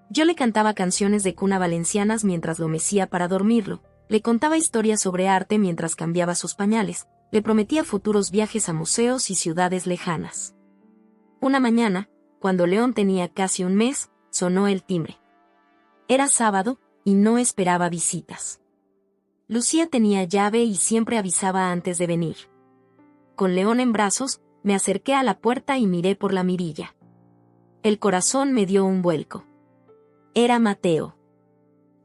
Yo le cantaba canciones de cuna valencianas mientras lo mecía para dormirlo, le contaba historias sobre arte mientras cambiaba sus pañales, le prometía futuros viajes a museos y ciudades lejanas. Una mañana, cuando León tenía casi un mes, sonó el timbre. Era sábado, y no esperaba visitas. Lucía tenía llave y siempre avisaba antes de venir. Con León en brazos, me acerqué a la puerta y miré por la mirilla. El corazón me dio un vuelco. Era Mateo.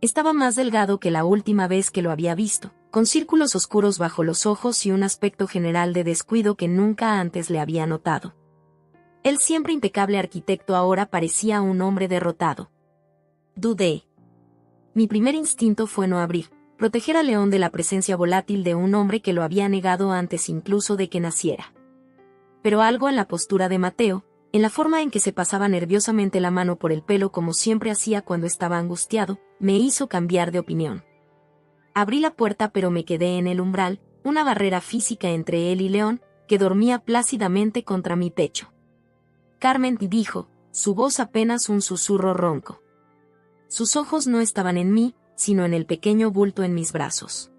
Estaba más delgado que la última vez que lo había visto, con círculos oscuros bajo los ojos y un aspecto general de descuido que nunca antes le había notado. El siempre impecable arquitecto ahora parecía un hombre derrotado. Dudé. Mi primer instinto fue no abrir, proteger a León de la presencia volátil de un hombre que lo había negado antes incluso de que naciera. Pero algo en la postura de Mateo, en la forma en que se pasaba nerviosamente la mano por el pelo como siempre hacía cuando estaba angustiado, me hizo cambiar de opinión. Abrí la puerta pero me quedé en el umbral, una barrera física entre él y León, que dormía plácidamente contra mi pecho. Carmen, dijo, su voz apenas un susurro ronco. Sus ojos no estaban en mí, sino en el pequeño bulto en mis brazos.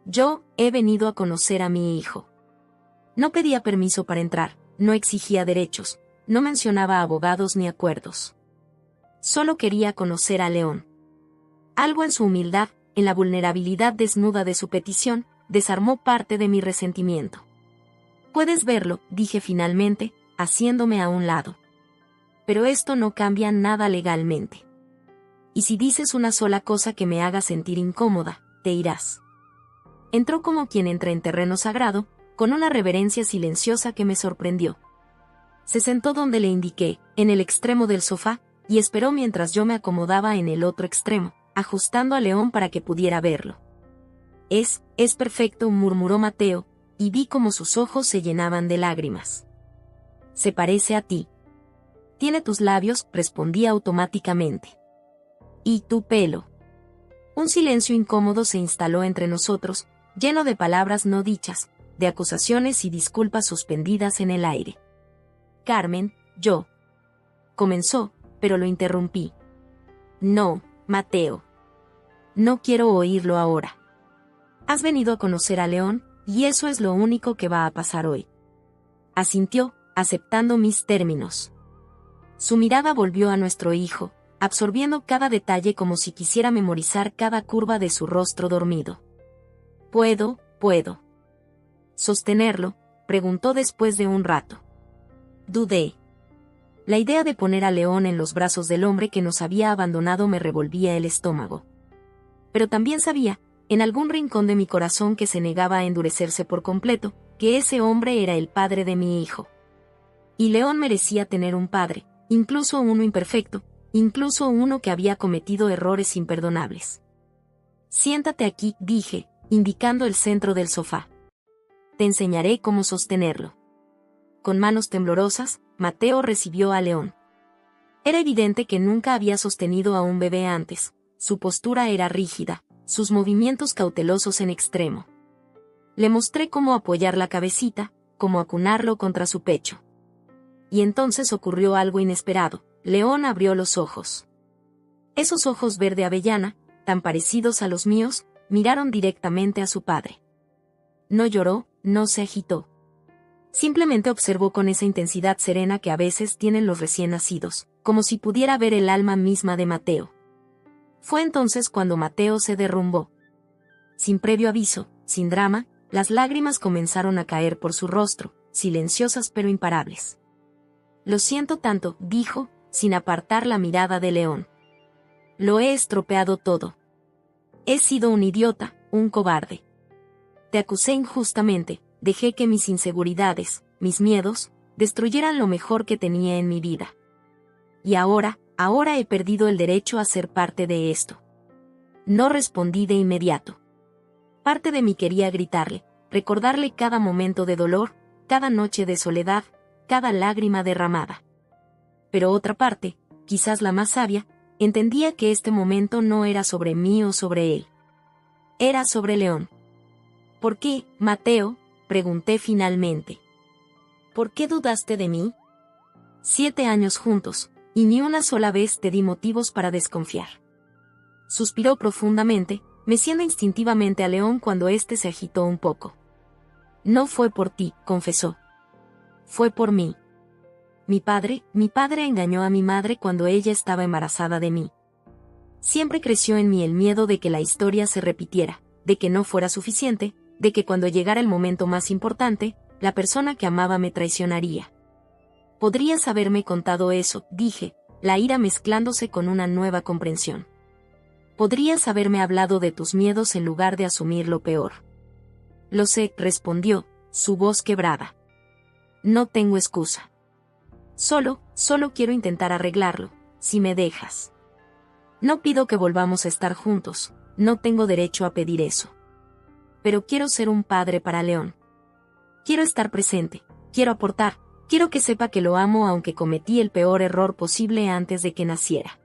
Yo he venido a conocer a mi hijo. No pedía permiso para entrar, no exigía derechos, no mencionaba abogados ni acuerdos. Solo quería conocer a León. Algo en su humildad, en la vulnerabilidad desnuda de su petición, desarmó parte de mi resentimiento. Puedes verlo, dije finalmente, haciéndome a un lado. Pero esto no cambia nada legalmente. Y si dices una sola cosa que me haga sentir incómoda, te irás. Entró como quien entra en terreno sagrado, con una reverencia silenciosa que me sorprendió. Se sentó donde le indiqué, en el extremo del sofá, y esperó mientras yo me acomodaba en el otro extremo, ajustando a León para que pudiera verlo. Es perfecto, murmuró Mateo, y vi como sus ojos se llenaban de lágrimas. Se parece a ti. Tiene tus labios, respondí automáticamente. Y tu pelo. Un silencio incómodo se instaló entre nosotros, lleno de palabras no dichas, de acusaciones y disculpas suspendidas en el aire. Carmen, yo. Comenzó, pero lo interrumpí. No, Mateo. No quiero oírlo ahora. Has venido a conocer a León, y eso es lo único que va a pasar hoy. Asintió, aceptando mis términos. Su mirada volvió a nuestro hijo, absorbiendo cada detalle como si quisiera memorizar cada curva de su rostro dormido. ¿Puedo sostenerlo?, preguntó después de un rato. Dudé. La idea de poner a León en los brazos del hombre que nos había abandonado me revolvía el estómago. Pero también sabía, en algún rincón de mi corazón que se negaba a endurecerse por completo, que ese hombre era el padre de mi hijo. Y León merecía tener un padre, incluso uno imperfecto, incluso uno que había cometido errores imperdonables. Siéntate aquí, dije, indicando el centro del sofá. Te enseñaré cómo sostenerlo. Con manos temblorosas, Mateo recibió a León. Era evidente que nunca había sostenido a un bebé antes, su postura era rígida, sus movimientos cautelosos en extremo. Le mostré cómo apoyar la cabecita, cómo acunarlo contra su pecho. Y entonces ocurrió algo inesperado. León abrió los ojos. Esos ojos verde avellana, tan parecidos a los míos, miraron directamente a su padre. No lloró, no se agitó. Simplemente observó con esa intensidad serena que a veces tienen los recién nacidos, como si pudiera ver el alma misma de Mateo. Fue entonces cuando Mateo se derrumbó. Sin previo aviso, sin drama, las lágrimas comenzaron a caer por su rostro, silenciosas pero imparables. Lo siento tanto, dijo, sin apartar la mirada de León. Lo he estropeado todo. He sido un idiota, un cobarde. Te acusé injustamente, dejé que mis inseguridades, mis miedos, destruyeran lo mejor que tenía en mi vida. Y ahora he perdido el derecho a ser parte de esto. No respondí de inmediato. Parte de mí quería gritarle, recordarle cada momento de dolor, cada noche de soledad, cada lágrima derramada. pero otra parte, quizás la más sabia, entendía que este momento no era sobre mí o sobre él. Era sobre León. ¿Por qué, Mateo?, pregunté finalmente. ¿Por qué dudaste de mí? 7 años juntos, y ni una sola vez te di motivos para desconfiar. Suspiró profundamente, meciendo instintivamente a León cuando éste se agitó un poco. No fue por ti, confesó. Fue por mí. Mi padre engañó a mi madre cuando ella estaba embarazada de mí. Siempre creció en mí el miedo de que la historia se repitiera, de que no fuera suficiente, de que cuando llegara el momento más importante, la persona que amaba me traicionaría. Podrías haberme contado eso, dije, la ira mezclándose con una nueva comprensión. Podrías haberme hablado de tus miedos en lugar de asumir lo peor. Lo sé, respondió, su voz quebrada. No tengo excusa. Solo quiero intentar arreglarlo, si me dejas. No pido que volvamos a estar juntos, no tengo derecho a pedir eso. Pero quiero ser un padre para León. Quiero estar presente, quiero aportar, quiero que sepa que lo amo aunque cometí el peor error posible antes de que naciera.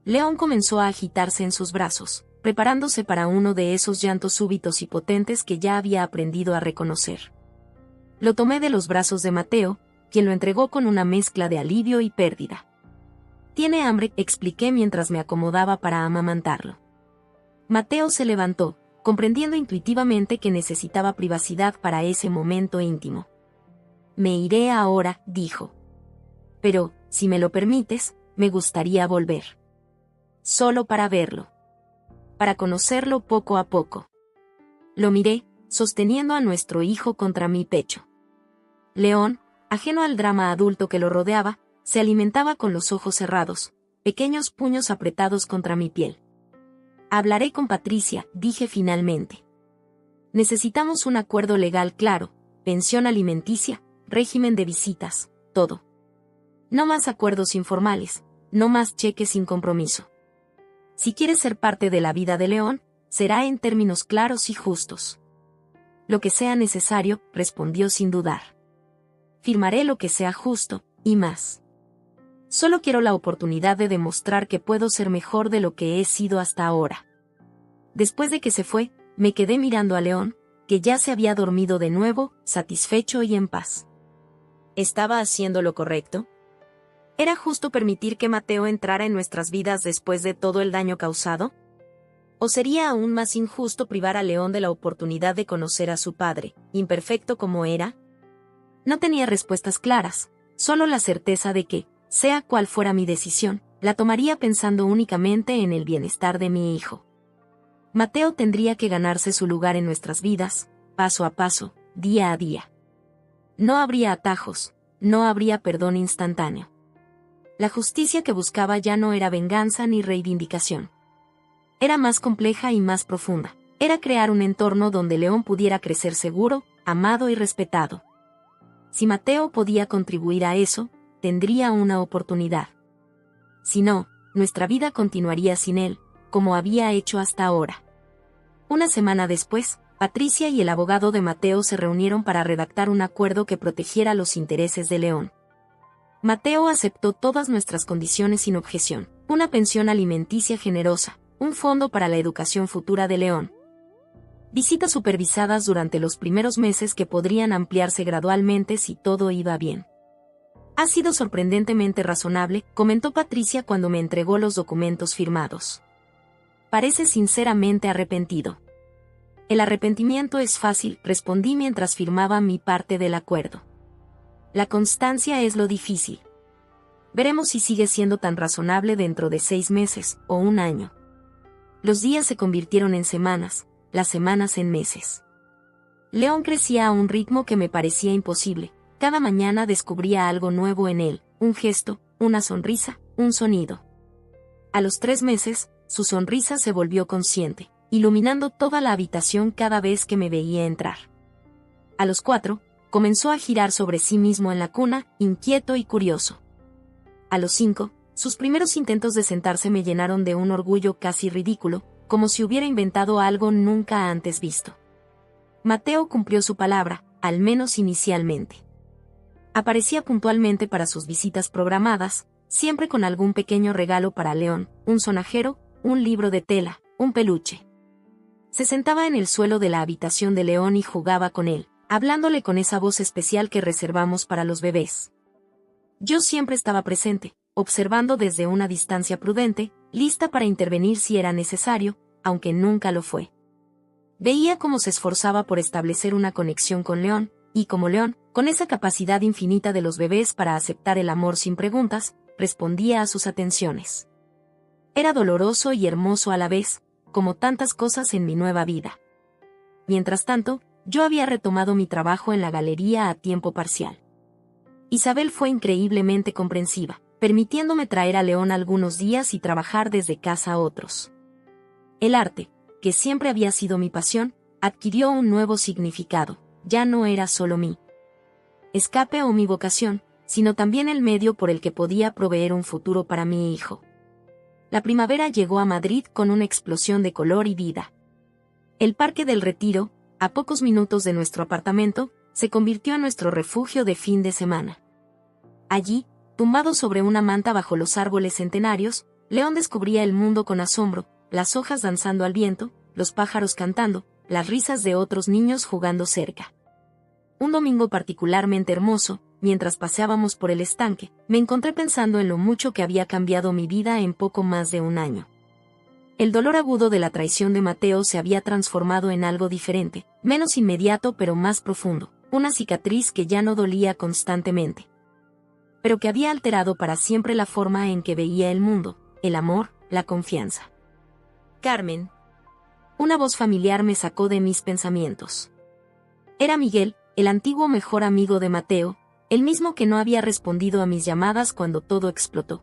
León comenzó a agitarse en sus brazos, preparándose para uno de esos llantos súbitos y potentes que ya había aprendido a reconocer. Lo tomé de los brazos de Mateo, quien lo entregó con una mezcla de alivio y pérdida. «Tiene hambre», expliqué mientras me acomodaba para amamantarlo. Mateo se levantó, comprendiendo intuitivamente que necesitaba privacidad para ese momento íntimo. «Me iré ahora», dijo. «Pero, si me lo permites, me gustaría volver. Solo para verlo. Para conocerlo poco a poco». Lo miré, sosteniendo a nuestro hijo contra mi pecho. León, ajeno al drama adulto que lo rodeaba, se alimentaba con los ojos cerrados, pequeños puños apretados contra mi piel. «Hablaré con Patricia», dije finalmente. «Necesitamos un acuerdo legal claro, pensión alimenticia, régimen de visitas, todo. No más acuerdos informales, no más cheques sin compromiso. Si quieres ser parte de la vida de León, será en términos claros y justos». «Lo que sea necesario», respondió sin dudar. «Firmaré lo que sea justo, y más. Solo quiero la oportunidad de demostrar que puedo ser mejor de lo que he sido hasta ahora». Después de que se fue, me quedé mirando a León, que ya se había dormido de nuevo, satisfecho y en paz. ¿Estaba haciendo lo correcto? ¿Era justo permitir que Mateo entrara en nuestras vidas después de todo el daño causado? ¿O sería aún más injusto privar a León de la oportunidad de conocer a su padre, imperfecto como era? No tenía respuestas claras, solo la certeza de que, sea cual fuera mi decisión, la tomaría pensando únicamente en el bienestar de mi hijo. Mateo tendría que ganarse su lugar en nuestras vidas, paso a paso, día a día. No habría atajos, no habría perdón instantáneo. La justicia que buscaba ya no era venganza ni reivindicación. Era más compleja y más profunda. Era crear un entorno donde León pudiera crecer seguro, amado y respetado. Si Mateo podía contribuir a eso, tendría una oportunidad. Si no, nuestra vida continuaría sin él, como había hecho hasta ahora. Una semana después, Patricia y el abogado de Mateo se reunieron para redactar un acuerdo que protegiera los intereses de León. Mateo aceptó todas nuestras condiciones sin objeción: una pensión alimenticia generosa, un fondo para la educación futura de León, visitas supervisadas durante los primeros meses que podrían ampliarse gradualmente si todo iba bien. «Ha sido sorprendentemente razonable», comentó Patricia cuando me entregó los documentos firmados. «Parece sinceramente arrepentido». «El arrepentimiento es fácil», respondí mientras firmaba mi parte del acuerdo. «La constancia es lo difícil. Veremos si sigue siendo tan razonable dentro de 6 meses, o un año». Los días se convirtieron en semanas, las semanas en meses. León crecía a un ritmo que me parecía imposible. Cada mañana descubría algo nuevo en él, un gesto, una sonrisa, un sonido. A los 3 meses, su sonrisa se volvió consciente, iluminando toda la habitación cada vez que me veía entrar. A los 4, comenzó a girar sobre sí mismo en la cuna, inquieto y curioso. A los 5, sus primeros intentos de sentarse me llenaron de un orgullo casi ridículo, como si hubiera inventado algo nunca antes visto. Mateo cumplió su palabra, al menos inicialmente. Aparecía puntualmente para sus visitas programadas, siempre con algún pequeño regalo para León, un sonajero, un libro de tela, un peluche. Se sentaba en el suelo de la habitación de León y jugaba con él, hablándole con esa voz especial que reservamos para los bebés. Yo siempre estaba presente, observando desde una distancia prudente, lista para intervenir si era necesario, aunque nunca lo fue. Veía cómo se esforzaba por establecer una conexión con León, y como León, con esa capacidad infinita de los bebés para aceptar el amor sin preguntas, respondía a sus atenciones. Era doloroso y hermoso a la vez, como tantas cosas en mi nueva vida. Mientras tanto, yo había retomado mi trabajo en la galería a tiempo parcial. Isabel fue increíblemente comprensiva, permitiéndome traer a León algunos días y trabajar desde casa otros. El arte, que siempre había sido mi pasión, adquirió un nuevo significado. Ya no era solo mi escape o mi vocación, sino también el medio por el que podía proveer un futuro para mi hijo. La primavera llegó a Madrid con una explosión de color y vida. El Parque del Retiro, a pocos minutos de nuestro apartamento, se convirtió en nuestro refugio de fin de semana. Allí, tumbado sobre una manta bajo los árboles centenarios, León descubría el mundo con asombro, las hojas danzando al viento, los pájaros cantando, las risas de otros niños jugando cerca. Un domingo particularmente hermoso, mientras paseábamos por el estanque, me encontré pensando en lo mucho que había cambiado mi vida en poco más de un año. El dolor agudo de la traición de Mateo se había transformado en algo diferente, menos inmediato pero más profundo, una cicatriz que ya no dolía constantemente, pero que había alterado para siempre la forma en que veía el mundo, el amor, la confianza. Carmen. Una voz familiar me sacó de mis pensamientos. Era Miguel, el antiguo mejor amigo de Mateo, el mismo que no había respondido a mis llamadas cuando todo explotó.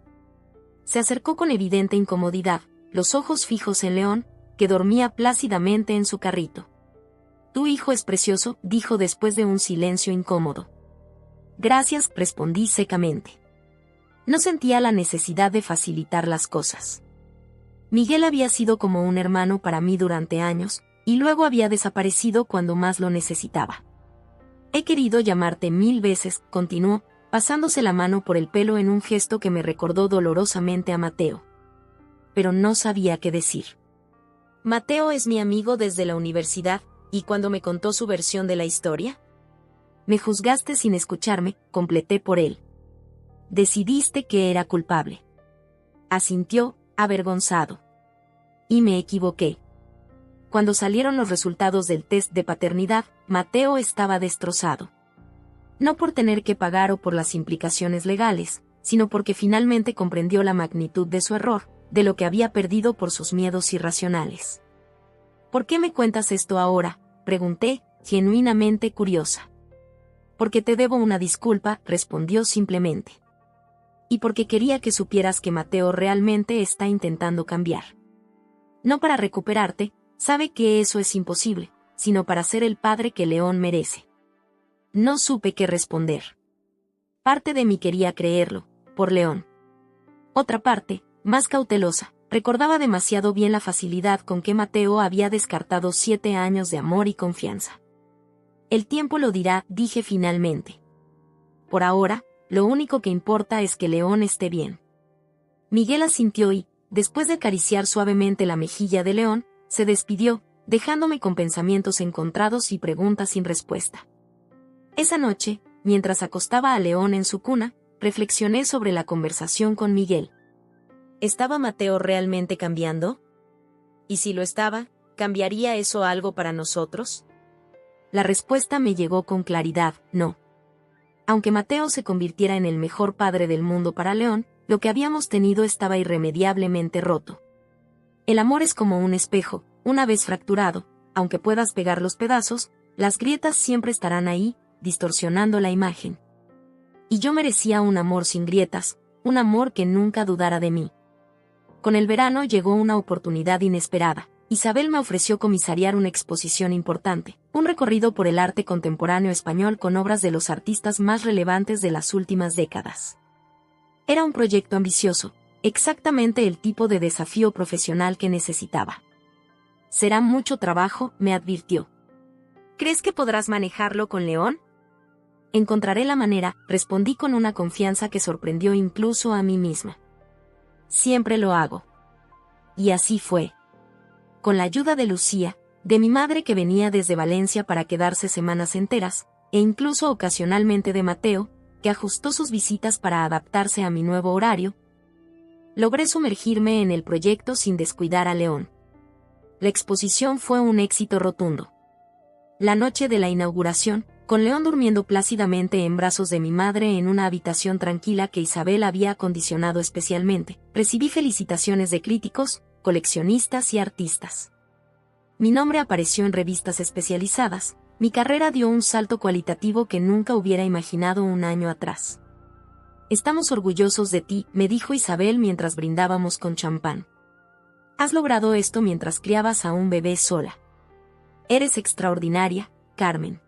Se acercó con evidente incomodidad, los ojos fijos en León, que dormía plácidamente en su carrito. «Tu hijo es precioso», dijo después de un silencio incómodo. «Gracias», respondí secamente. No sentía la necesidad de facilitar las cosas. Miguel había sido como un hermano para mí durante años, y luego había desaparecido cuando más lo necesitaba. «He querido llamarte 1000 veces», continuó, pasándose la mano por el pelo en un gesto que me recordó dolorosamente a Mateo. Pero no sabía qué decir. «Mateo es mi amigo desde la universidad, ¿y cuando me contó su versión de la historia?» «Me juzgaste sin escucharme», completé por él. «Decidiste que era culpable». Asintió, avergonzado. Y me equivoqué. Cuando salieron los resultados del test de paternidad, Mateo estaba destrozado. No por tener que pagar o por las implicaciones legales, sino porque finalmente comprendió la magnitud de su error, de lo que había perdido por sus miedos irracionales. «¿Por qué me cuentas esto ahora?», pregunté, genuinamente curiosa. «Porque te debo una disculpa», respondió simplemente. «Y porque quería que supieras que Mateo realmente está intentando cambiar. No para recuperarte, sabe que eso es imposible, sino para ser el padre que León merece». No supe qué responder. Parte de mí quería creerlo, por León. Otra parte, más cautelosa, recordaba demasiado bien la facilidad con que Mateo había descartado 7 años de amor y confianza. «El tiempo lo dirá», dije finalmente. «Por ahora, lo único que importa es que León esté bien». Miguel asintió y, después de acariciar suavemente la mejilla de León, se despidió, dejándome con pensamientos encontrados y preguntas sin respuesta. Esa noche, mientras acostaba a León en su cuna, reflexioné sobre la conversación con Miguel. ¿Estaba Mateo realmente cambiando? Y si lo estaba, ¿cambiaría eso algo para nosotros? La respuesta me llegó con claridad: no. Aunque Mateo se convirtiera en el mejor padre del mundo para León, lo que habíamos tenido estaba irremediablemente roto. El amor es como un espejo, una vez fracturado, aunque puedas pegar los pedazos, las grietas siempre estarán ahí, distorsionando la imagen. Y yo merecía un amor sin grietas, un amor que nunca dudara de mí. Con el verano llegó una oportunidad inesperada. Isabel me ofreció comisariar una exposición importante, un recorrido por el arte contemporáneo español con obras de los artistas más relevantes de las últimas décadas. Era un proyecto ambicioso, exactamente el tipo de desafío profesional que necesitaba. «Será mucho trabajo», me advirtió. «¿Crees que podrás manejarlo con León?». Encontraré la manera, respondí con una confianza que sorprendió incluso a mí misma. Siempre lo hago. Y así fue. Con la ayuda de Lucía, de mi madre que venía desde Valencia para quedarse semanas enteras, e incluso ocasionalmente de Mateo, que ajustó sus visitas para adaptarse a mi nuevo horario, logré sumergirme en el proyecto sin descuidar a León. La exposición fue un éxito rotundo. La noche de la inauguración, con León durmiendo plácidamente en brazos de mi madre en una habitación tranquila que Isabel había acondicionado especialmente, recibí felicitaciones de críticos, coleccionistas y artistas. Mi nombre apareció en revistas especializadas, mi carrera dio un salto cualitativo que nunca hubiera imaginado un año atrás. Estamos orgullosos de ti, me dijo Isabel mientras brindábamos con champán. Has logrado esto mientras criabas a un bebé sola. Eres extraordinaria, Carmen.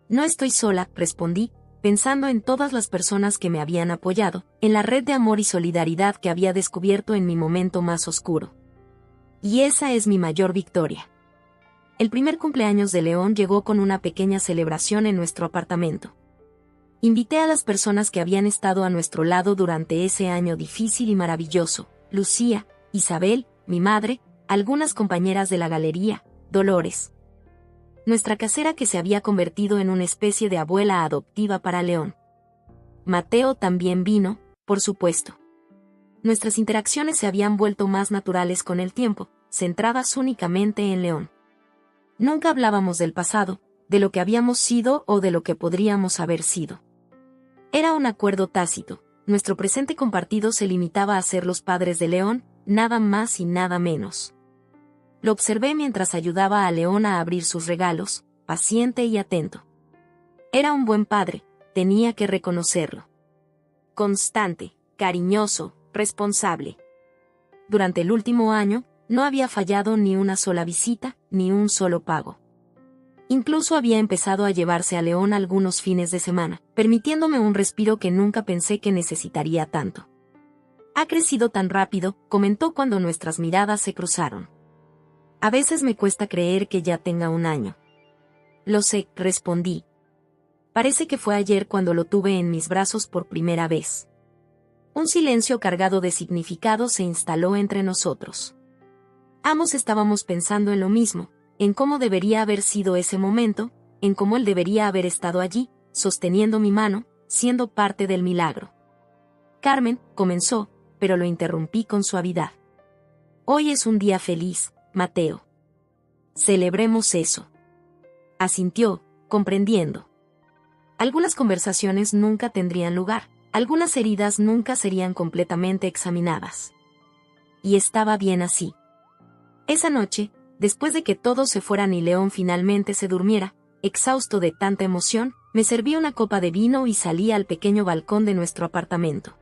No estoy sola, respondí, pensando en todas las personas que me habían apoyado, en la red de amor y solidaridad que había descubierto en mi momento más oscuro. Y esa es mi mayor victoria. El primer cumpleaños de León llegó con una pequeña celebración en nuestro apartamento. Invité a las personas que habían estado a nuestro lado durante ese año difícil y maravilloso, Lucía, Isabel, mi madre, algunas compañeras de la galería, Dolores. Nuestra casera que se había convertido en una especie de abuela adoptiva para León. Mateo también vino, por supuesto. Nuestras interacciones se habían vuelto más naturales con el tiempo, centradas únicamente en León. Nunca hablábamos del pasado, de lo que habíamos sido o de lo que podríamos haber sido. Era un acuerdo tácito, nuestro presente compartido se limitaba a ser los padres de León, nada más y nada menos. Lo observé mientras ayudaba a León a abrir sus regalos, paciente y atento. Era un buen padre, tenía que reconocerlo. Constante, cariñoso, responsable. Durante el último año, no había fallado ni una sola visita, ni un solo pago. Incluso había empezado a llevarse a León algunos fines de semana, permitiéndome un respiro que nunca pensé que necesitaría tanto. Ha crecido tan rápido, comentó cuando nuestras miradas se cruzaron. A veces me cuesta creer que ya tenga un año. Lo sé, respondí. Parece que fue ayer cuando lo tuve en mis brazos por primera vez. Un silencio cargado de significado se instaló entre nosotros. Ambos estábamos pensando en lo mismo, en cómo debería haber sido ese momento, en cómo él debería haber estado allí, sosteniendo mi mano, siendo parte del milagro. Carmen, comenzó, pero lo interrumpí con suavidad. Hoy es un día feliz, Mateo. Celebremos eso. Asintió, comprendiendo. Algunas conversaciones nunca tendrían lugar, algunas heridas nunca serían completamente examinadas. Y estaba bien así. Esa noche, después de que todos se fueran y León finalmente se durmiera, exhausto de tanta emoción, me serví una copa de vino y salí al pequeño balcón de nuestro apartamento.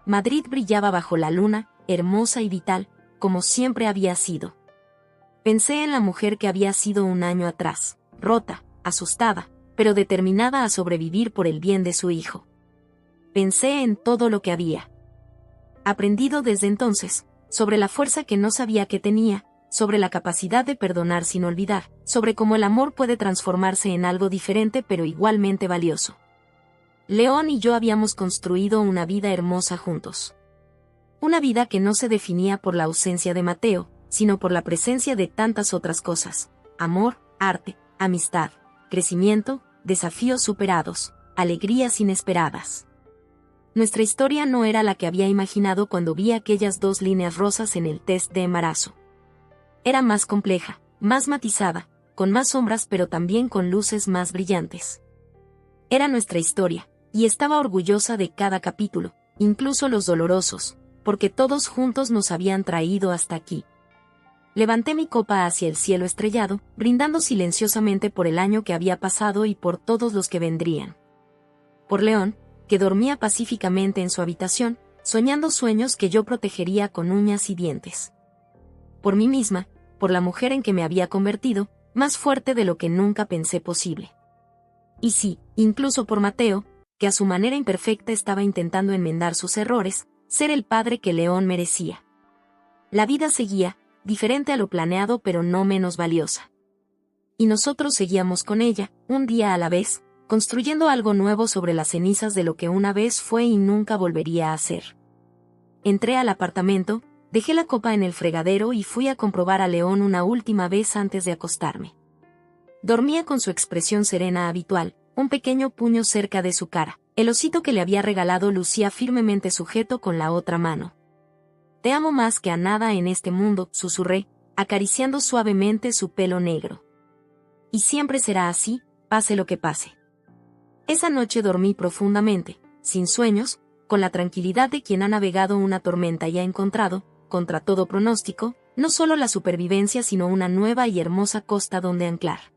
Madrid brillaba bajo la luna, hermosa y vital, como siempre había sido. Pensé en la mujer que había sido un año atrás, rota, asustada, pero determinada a sobrevivir por el bien de su hijo. Pensé en todo lo que había aprendido desde entonces, sobre la fuerza que no sabía que tenía, sobre la capacidad de perdonar sin olvidar, sobre cómo el amor puede transformarse en algo diferente pero igualmente valioso. León y yo habíamos construido una vida hermosa juntos. Una vida que no se definía por la ausencia de Mateo, sino por la presencia de tantas otras cosas: amor, arte, amistad, crecimiento, desafíos superados, alegrías inesperadas. Nuestra historia no era la que había imaginado cuando vi aquellas 2 líneas rosas en el test de embarazo. Era más compleja, más matizada, con más sombras pero también con luces más brillantes. Era nuestra historia, y estaba orgullosa de cada capítulo, incluso los dolorosos, porque todos juntos nos habían traído hasta aquí. Levanté mi copa hacia el cielo estrellado, brindando silenciosamente por el año que había pasado y por todos los que vendrían. Por León, que dormía pacíficamente en su habitación, soñando sueños que yo protegería con uñas y dientes. Por mí misma, por la mujer en que me había convertido, más fuerte de lo que nunca pensé posible. Y sí, incluso por Mateo, que a su manera imperfecta estaba intentando enmendar sus errores, ser el padre que León merecía. La vida seguía, diferente a lo planeado pero no menos valiosa. Y nosotros seguíamos con ella, un día a la vez, construyendo algo nuevo sobre las cenizas de lo que una vez fue y nunca volvería a ser. Entré al apartamento, dejé la copa en el fregadero y fui a comprobar a León una última vez antes de acostarme. Dormía con su expresión serena habitual, un pequeño puño cerca de su cara. El osito que le había regalado lucía firmemente sujeto con la otra mano. «Te amo más que a nada en este mundo», susurré, acariciando suavemente su pelo negro. «Y siempre será así, pase lo que pase». Esa noche dormí profundamente, sin sueños, con la tranquilidad de quien ha navegado una tormenta y ha encontrado, contra todo pronóstico, no solo la supervivencia sino una nueva y hermosa costa donde anclar.